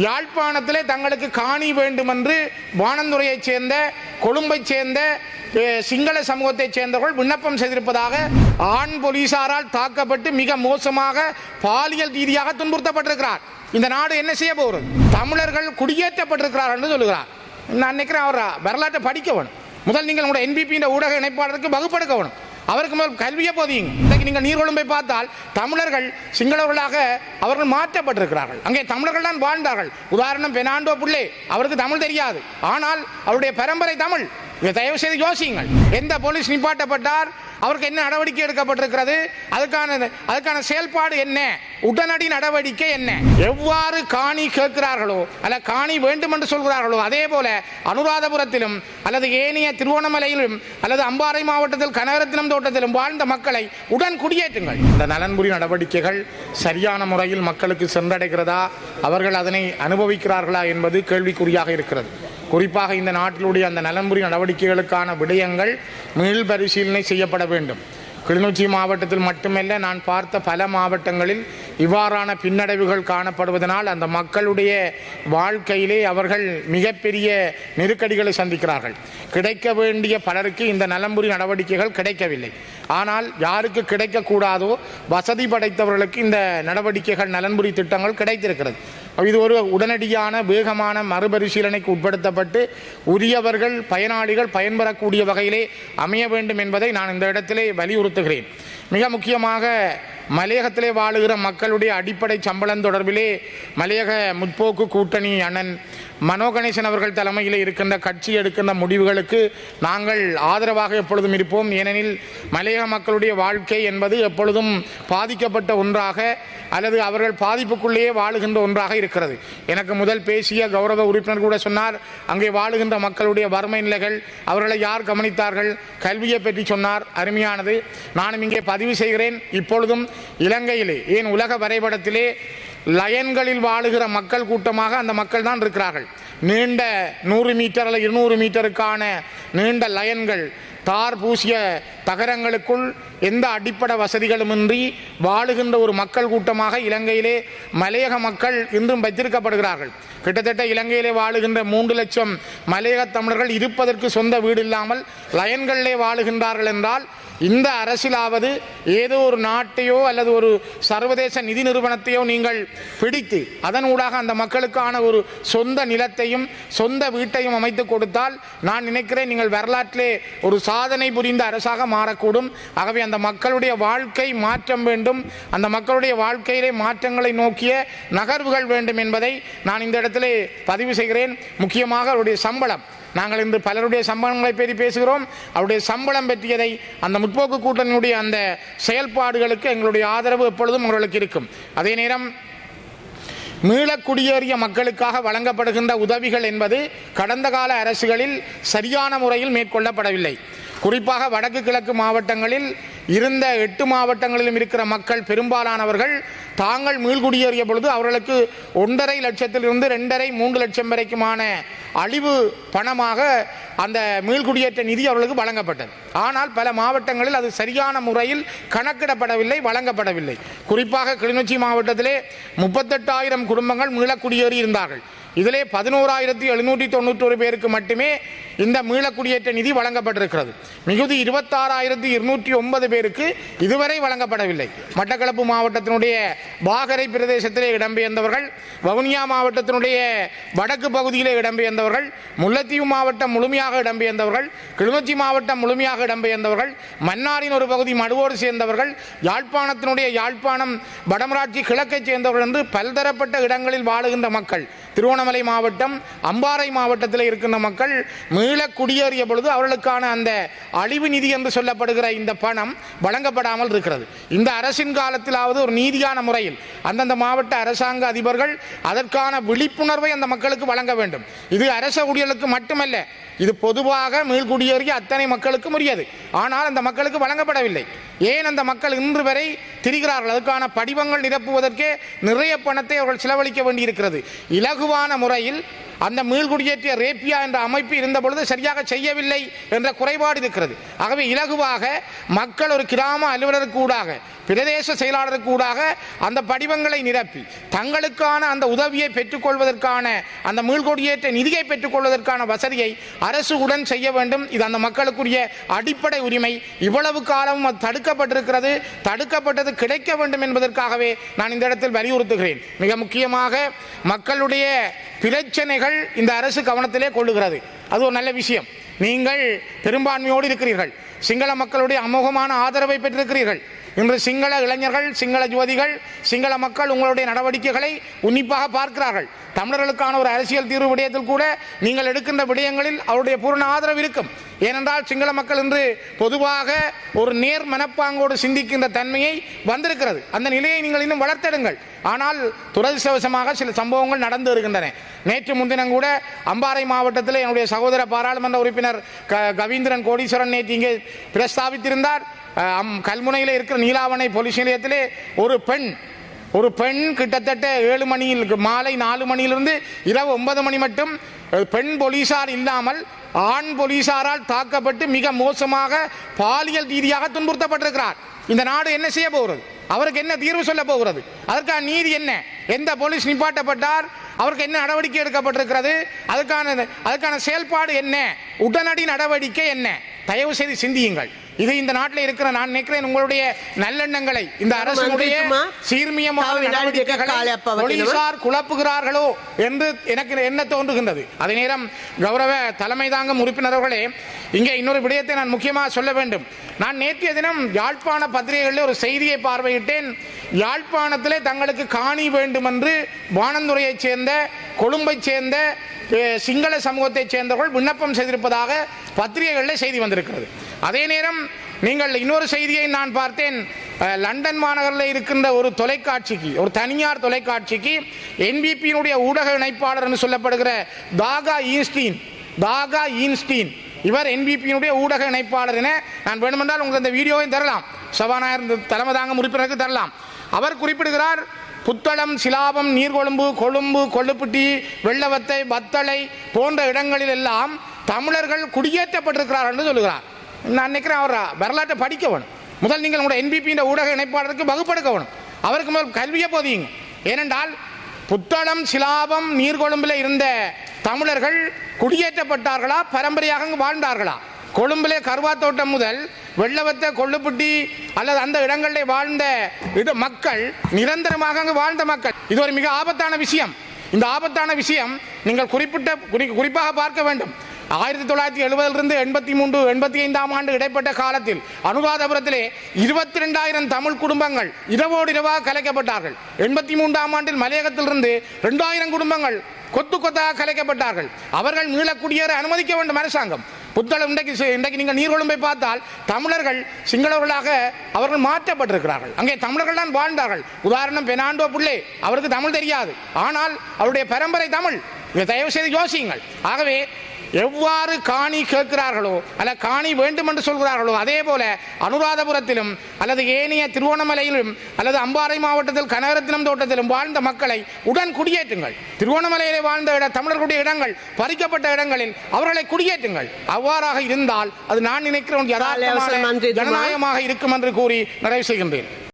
யாழ்ப்பாணத்திலே தங்களுக்கு காணி வேண்டும் என்று வானந்துறையைச் சேர்ந்த கொழும்பைச் சேர்ந்த சிங்கள சமூகத்தைச் சேர்ந்தவர்கள் விண்ணப்பம் செய்திருப்பதாக ஆண் போலீசாரால் தாக்கப்பட்டு மிக மோசமாக பாலியல் ரீதியாக துன்புறுத்தப்பட்டிருக்கிறார். இந்த நாடு என்ன செய்ய போகிறது? தமிழர்கள் குடியேற்றப்பட்டிருக்கிறார் என்று சொல்லுகிறார். நான் நினைக்கிறேன் அவர் வரலாற்றை படிக்க வேணும். முதல் நீங்கள் உங்களோட NPP ஊடக இணைப்பாளருக்கு வகுப்படுக்க வேணும். அவருக்கு முதல் கல்வியை போதியுங்க. இன்றைக்கு நீங்கள் நீர்கொழும்பை பார்த்தால் தமிழர்கள் சிங்களவர்களாக அவர்கள் மாற்றப்பட்டிருக்கிறார்கள். அங்கே தமிழர்கள் தான் வாழ்ந்தார்கள். உதாரணம் பெர்னாண்டோ புள்ளே, அவருக்கு தமிழ் தெரியாது, ஆனால் அவருடைய பரம்பரை தமிழ். தயவு செய்து யோசியுங்கள். எந்த போலீஸ் நிப்பாட்டப்பட்டார், அவருக்கு என்ன நடவடிக்கை எடுக்கப்பட்டிருக்கிறது, அதுக்கான செயல்பாடு என்ன, உடனடி நடவடிக்கை என்ன, எவ்வாறு காணி கேட்கிறார்களோ அல்ல காணி வேண்டும் என்று சொல்கிறார்களோ அதே போல அனுராதபுரத்திலும் அல்லது ஏனைய திருவோணமலையிலும் அல்லது அம்பாறை மாவட்டத்தில் கனகரத்தினம் தோட்டத்திலும் வாழ்ந்த மக்களை உடன் குடியேற்றுங்கள். இந்த நலன்புரி நடவடிக்கைகள் சரியான முறையில் மக்களுக்கு சென்றடைகிறதா, அவர்கள் அதனை அனுபவிக்கிறார்களா என்பது கேள்விக்குறியாக இருக்கிறது. குறிப்பாக இந்த நாட்டிலுடைய அந்த நலன்புரி நடவடிக்கைகளுக்கான விடயங்கள் மீள் பரிசீலனை செய்யப்பட வேண்டும். கிளிநொச்சி மாவட்டத்தில் மட்டுமல்ல, நான் பார்த்த பல மாவட்டங்களில் இவ்வாறான பின்னடைவுகள் காணப்படுவதனால் அந்த மக்களுடைய வாழ்க்கையிலே அவர்கள் மிகப்பெரிய நெருக்கடிகளை சந்திக்கிறார்கள். கிடைக்க வேண்டிய பலருக்கு இந்த நலன்புரி நடவடிக்கைகள் கிடைக்கவில்லை. ஆனால் யாருக்கு கிடைக்கக்கூடாதோ வசதி படைத்தவர்களுக்கு இந்த நடவடிக்கைகள் நலன்புரி திட்டங்கள் கிடைத்திருக்கிறது. இது ஒரு உடனடியான வேகமான மறுபரிசீலனைக்கு உட்படுத்தப்பட்டு உரியவர்கள் பயனாளிகள் பயன்பெறக்கூடிய வகையிலே அமைய வேண்டும் என்பதை நான் இந்த இடத்திலே வலியுறுத்துகிறேன். மிக முக்கியமாக மலையகத்திலே வாழுகிற மக்களுடைய அடிப்படை சம்பளம் தொடர்பிலே மலையக முற்போக்கு கூட்டணி அண்ணன் மனோகணேசன் அவர்கள் தலைமையில் இருக்கின்ற கட்சி எடுக்கின்ற முடிவுகளுக்கு நாங்கள் ஆதரவாக எப்பொழுதும் இருப்போம். ஏனெனில் மலையக மக்களுடைய வாழ்க்கை என்பது எப்பொழுதும் பாதிக்கப்பட்ட ஒன்றாக அல்லது அவர்கள் பாதிப்புக்குள்ளேயே வாழுகின்ற ஒன்றாக இருக்கிறது. எனக்கு முதல் பேசிய கௌரவ உறுப்பினர் கூட சொன்னார், அங்கே வாழுகின்ற மக்களுடைய வறுமை நிலைகள், அவர்களை யார் கவனித்தார்கள், கல்வியை பற்றி சொன்னார். அருமையானது. நானும் இங்கே பதிவு செய்கிறேன். இப்பொழுதும் இலங்கையிலே ஏன் உலக வரைபடத்திலே லயன்களில் வாழுகிற மக்கள் கூட்டமாக அந்த மக்கள் தான் இருக்கிறார்கள். நீண்ட 100 மீட்டர் அல்ல 200 மீட்டருக்கான நீண்ட லயன்கள், தார் பூசிய தகரங்களுக்குள் எந்த அடிப்படை வசதிகளுமின்றி வாழுகின்ற ஒரு மக்கள் கூட்டமாக இலங்கையிலே மலையக மக்கள் இன்றும் வைத்திருக்கப்படுகிறார்கள். கிட்டத்தட்ட இலங்கையிலே வாழுகின்ற 3 லட்சம் மலையக தமிழர்கள் இருப்பதற்கு சொந்த வீடு இல்லாமல் லயன்களிலே வாழுகின்றார்கள் என்றால் இந்த அரசிலாவது ஏதோ ஒரு நாட்டையோ அல்லது ஒரு சர்வதேச நிதி நிறுவனத்தையோ நீங்கள் பிடித்து அதன் ஊடாக அந்த மக்களுக்கான ஒரு சொந்த நிலத்தையும் சொந்த வீட்டையும் அமைத்து கொடுத்தால் நான் நினைக்கிறேன் நீங்கள் வரலாற்றிலே ஒரு சாதனை புரிந்த அரசாக மாறக்கூடும். ஆகவே அந்த மக்களுடைய வாழ்க்கை மாற்றம் வேண்டும், அந்த மக்களுடைய வாழ்க்கையிலே மாற்றங்களை நோக்கிய நகர்வுகள் வேண்டும் என்பதை நான் இந்த இடத்திலே பதிவு செய்கிறேன். முக்கியமாக அவருடைய சம்பளம், நாங்கள் இன்று பலருடைய சம்பளங்களை பற்றி பேசுகிறோம். அவருடைய சம்பளம் பற்றியதை அந்த முற்போக்கு கூட்டணியுடைய அந்த செயல்பாடுகளுக்கு எங்களுடைய ஆதரவு எப்பொழுதும் அவர்களுக்கு இருக்கும். அதே நேரம் மீளக்குடியேறிய மக்களுக்காக வழங்கப்படுகின்ற உதவிகள் என்பது கடந்த கால அரசுகளில் சரியான முறையில் மேற்கொள்ளப்படவில்லை. குறிப்பாக வடக்கு கிழக்கு மாவட்டங்களில் இருந்த 8 மாவட்டங்களிலும் இருக்கிற மக்கள் பெரும்பாலானவர்கள் தாங்கள் மீள்குடியேறிய பொழுது அவர்களுக்கு 1.5 லட்சத்திலிருந்து 2.5-3 லட்சம் வரைக்குமான அழிவு பணமாக அந்த மீள்குடியேற்ற நிதி அவர்களுக்கு வழங்கப்பட்டது. ஆனால் பல மாவட்டங்களில் அது சரியான முறையில் கணக்கிடப்படவில்லை, வழங்கப்படவில்லை. குறிப்பாக கிளிநொச்சி மாவட்டத்திலே 38,000 குடும்பங்கள் மீளக்குடியேறி இருந்தார்கள். இதிலே 11,791 பேருக்கு மட்டுமே இந்த மீளக்குடியேற்ற நிதி வழங்கப்பட்டிருக்கிறது. மிகுதி 26,209 பேருக்கு இதுவரை வழங்கப்படவில்லை. மட்டக்களப்பு மாவட்டத்தினுடைய வாகரை பிரதேசத்திலே இடம்பெயர்ந்தவர்கள், வவுனியா மாவட்டத்தினுடைய வடக்கு பகுதியிலே இடம்பெயர்ந்தவர்கள், முல்லைத்தீவு மாவட்டம் முழுமையாக இடம்பெயர்ந்தவர்கள், கிளிநொச்சி மாவட்டம் முழுமையாக இடம்பெயர்ந்தவர்கள், மன்னாரின் ஒரு பகுதி மடுவோடு சேர்ந்தவர்கள், யாழ்ப்பாணத்தினுடைய யாழ்ப்பாணம் வடமராட்சி கிழக்கைச் சேர்ந்தவர்கள் என்று பல்தரப்பட்ட இடங்களில் வாழுகின்ற மக்கள், திருவோணமலை மாவட்டம் அம்பாறை மாவட்டத்தில் இருக்கின்ற மக்கள் மீள குடியேறிய பொழுது அவர்களுக்கான அந்த அழிவு நிதி என்று சொல்லப்படுகிற இந்த பணம் வழங்கப்படாமல் இருக்கிறது. இந்த அரசின் காலத்திலாவது ஒரு நீதியான முறையில் அந்தந்த மாவட்ட அரசாங்க அதிபர்கள் அதற்கான விழிப்புணர்வை அந்த மக்களுக்கு வழங்க வேண்டும். இது அரச ஊழியர்களுக்கு மட்டுமல்ல, இது பொதுவாக மீள்குடியேறிய அத்தனை மக்களுக்கும் உரியது. ஆனால் அந்த மக்களுக்கு வழங்கப்படவில்லை. ஏன் அந்த மக்கள் இன்று வரை திரிகிறார்கள்? அதுக்கான படிவங்கள் நிரப்புவதற்கே நிறைய பணத்தை அவர்கள் செலவழிக்க வேண்டியிருக்கிறது. இலகுவான முறையில் அந்த மீள்குடியேற்றிய ரேப்பியா என்ற அமைப்பு இருந்த பொழுது சரியாக செய்யவில்லை என்ற குறைபாடு இருக்கிறது. ஆகவே இலகுவாக மக்கள் ஒரு கிராம அலுவலருக்கு ஊடாக பிரதேச செயலாளருக்கு ஊடாக அந்த படிவங்களை நிரப்பி தங்களுக்கான அந்த உதவியை பெற்றுக்கொள்வதற்கான அந்த மீள்குடியேற்ற நிதியை பெற்றுக்கொள்வதற்கான வசதியை அரசு உடன் செய்ய வேண்டும். இது அந்த மக்களுக்குரிய அடிப்படை உரிமை. இவ்வளவு காலமும் அது தடுக்கப்பட்டிருக்கிறது. தடுக்கப்பட்டது கிடைக்க வேண்டும் என்பதற்காகவே நான் இந்த இடத்தில் வலியுறுத்துகிறேன். மிக முக்கியமாக மக்களுடைய பிரச்சனைகள் இந்த அரசு கவனத்திலே கொள்ளுகிறது. அது ஒரு நல்ல விஷயம். நீங்கள் பெரும்பான்மையோடு இருக்கிறீர்கள். சிங்கள மக்களுடைய அமோகமான ஆதரவை பெற்றிருக்கிறீர்கள். இன்று சிங்கள இளைஞர்கள், சிங்கள யுவதிகள், சிங்கள மக்கள் உங்களுடைய நடவடிக்கைகளை உன்னிப்பாக பார்க்கிறார்கள். தமிழர்களுக்கான ஒரு அரசியல் தீர்வு விடயத்தில் கூட நீங்கள் எடுக்கின்ற விடயங்களில் அவருடைய பூரண ஆதரவு இருக்கும். ஏனென்றால் சிங்கள மக்கள் இன்று பொதுவாக ஒரு நேர் மனப்பாங்கோடு சிந்திக்கின்ற தன்மையை வந்திருக்கிறது. அந்த நிலையை நீங்கள் இன்னும் வளர்த்தெடுங்கள். ஆனால் துரதிர்ஷ்டவசமாக சில சம்பவங்கள் நடந்து வருகின்றன. நேற்று முன்தினம் கூட அம்பாறை மாவட்டத்தில் என்னுடைய சகோதர பாராளுமன்ற உறுப்பினர் கவீந்திரன் கோடீஸ்வரன் நேற்று இங்கே பிரஸ்தாபித்திருந்தார். கல்முனையில் இருக்கிற நீலாவணை போலீஸ் நிலையத்திலே ஒரு பெண் கிட்டத்தட்ட 7 மணியில் மாலை 4 மணியிலிருந்து இரவு 9 மணி மட்டும் பெண் போலீசார் இல்லாமல் ஆண் போலீசாரால் தாக்கப்பட்டு மிக மோசமாக பாலியல் ரீதியாக துன்புறுத்தப்பட்டிருக்கிறார். இந்த நாடு என்ன செய்ய போகிறது? அவருக்கு என்ன தீர்வு சொல்ல போகிறது? அதற்கான நீதி என்ன? எந்த போலீஸ் நிப்பாட்டப்பட்டார்? அவருக்கு என்ன நடவடிக்கை எடுக்கப்பட்டிருக்கிறது? அதுக்கான செயல்பாடு என்ன? உடனடி நடவடிக்கை என்ன? தயவு செய்து சிந்தியுங்கள். இது இந்த நாட்டில் இருக்கிற, நான் நினைக்கிறேன், உங்களுடைய நல்லெண்ணங்களை இந்த அரசுடைய சீர்மியமான நடவடிக்கைகளை போலீசார் குழப்புகிறார்களோ என்று எனக்கு என்ன தோன்றுகின்றது. அதே நேரம் கௌரவ தலைமை தாங்கும் உறுப்பினர்களே, இங்கே இன்னொரு விடயத்தை நான் முக்கியமாக சொல்ல வேண்டும். நான் நேற்றைய தினம் யாழ்ப்பாண பத்திரிகைகளில் ஒரு செய்தியை பார்வையிட்டேன். யாழ்ப்பாணத்திலே தங்களுக்கு காணி வேண்டும் என்று வானந்துறையைச் சேர்ந்த, கொழும்பைச் சேர்ந்த சிங்கள சமூகத்தைச் சேர்ந்தவர்கள் விண்ணப்பம் செய்திருப்பதாக பத்திரிகைகளில் செய்தி வந்திருக்கிறது. அதே நேரம் நீங்கள் இன்னொரு செய்தியை நான் பார்த்தேன். லண்டன் மாநகரில் இருக்கின்ற ஒரு தொலைக்காட்சிக்கு, ஒரு தனியார் தொலைக்காட்சிக்கு என்பிபியினுடைய ஊடக இணைப்பாளர் என்று சொல்லப்படுகிற தாகா ஈன்ஸ்டீன், இவர் என்பிபியினுடைய ஊடக இணைப்பாளர் என நான் வேண்டுமென்றால் உங்களுக்கு அந்த வீடியோவையும் தரலாம், சபாநாயகர் தலைமை தாங்கும் உறுப்பினருக்கு தரலாம். அவர் குறிப்பிடுகிறார், புத்தளம், சிலாபம், நீர்கொழும்பு, கொழும்பு, கொள்ளுப்பட்டி, வெள்ளவத்தை, பத்தளை போன்ற இடங்களில் எல்லாம் தமிழர்கள் குடியேற்றப்பட்டிருக்கிறார் என்று சொல்லுகிறார். நான் நினைக்கிறேன் அவர் வரலாற்றை படிக்க வேணும். முதல் நீங்கள் உங்களுடைய என்பிபி ஊடக இணைப்பாளருக்கு வகுப்படுக்க வேணும். அவருக்கு முதல் கல்வியை போதியுங்க. ஏனென்றால் புத்தளம், சிலாபம், நீர்கொழும்பில் இருந்த தமிழர்கள் குடியேற்றப்பட்டார்களா, பரம்பரையாக வாழ்ந்தார்களா? கொழும்பிலே கருவாத்தோட்டம் முதல் வெள்ளவத்தை, கொள்ளுப்பட்டி அல்லது அந்த இடங்களில் வாழ்ந்த மக்கள் நிரந்தரமாக அங்கு வாழ்ந்த மக்கள். இது ஒரு மிக ஆபத்தான விஷயம். இந்த ஆபத்தான விஷயம் நீங்கள் குறிப்பாக பார்க்க வேண்டும். 1970 83 85 ஆண்டு இடைப்பட்ட காலத்தில் அனுராதபுரத்திலே 22,000 தமிழ் குடும்பங்கள் இரவோடு இரவாக கலைக்கப்பட்டார்கள். 83 ஆண்டில் மலையகத்திலிருந்து 2,000 குடும்பங்கள் கொத்து கொத்தாக கலைக்கப்பட்டார்கள். அவர்கள் மீளக்குடியேற அனுமதிக்க வேண்டும் அரசாங்கம். புத்தளம் இன்றைக்கு நீங்கள் நீர்கொழும்பை பார்த்தால் தமிழர்கள் சிங்களவர்களாக அவர்கள் மாற்றப்பட்டிருக்கிறார்கள். அங்கே தமிழர்கள் தான் வாழ்ந்தார்கள். உதாரணம் பெனாண்டோ புள்ளே, அவருக்கு தமிழ் தெரியாது, ஆனால் அவருடைய பரம்பரை தமிழ். இதை தயவு செய்து யோசியுங்கள். ஆகவே எவ்வாறு காணி கேட்கிறார்களோ அல்ல காணி வேண்டும் என்று சொல்கிறார்களோ அதே போல அனுராதபுரத்திலும் அல்லது ஏனைய திருவோணமலையிலும் அல்லது அம்பாறை மாவட்டத்தில் கனகரத்தினம் தோட்டத்திலும் வாழ்ந்த மக்களை உடன் குடியேற்றுங்கள். திருவோணமலையிலே வாழ்ந்த தமிழர்களுடைய இடங்கள் பறிக்கப்பட்ட இடங்களில் அவர்களை குடியேற்றுங்கள். அவ்வாறாக இருந்தால் அது நான் நினைக்கிறேன் யதார்த்தமான ஜனநாயகமாக இருக்கும் என்று கூறி நிறைவு செய்கின்றேன்.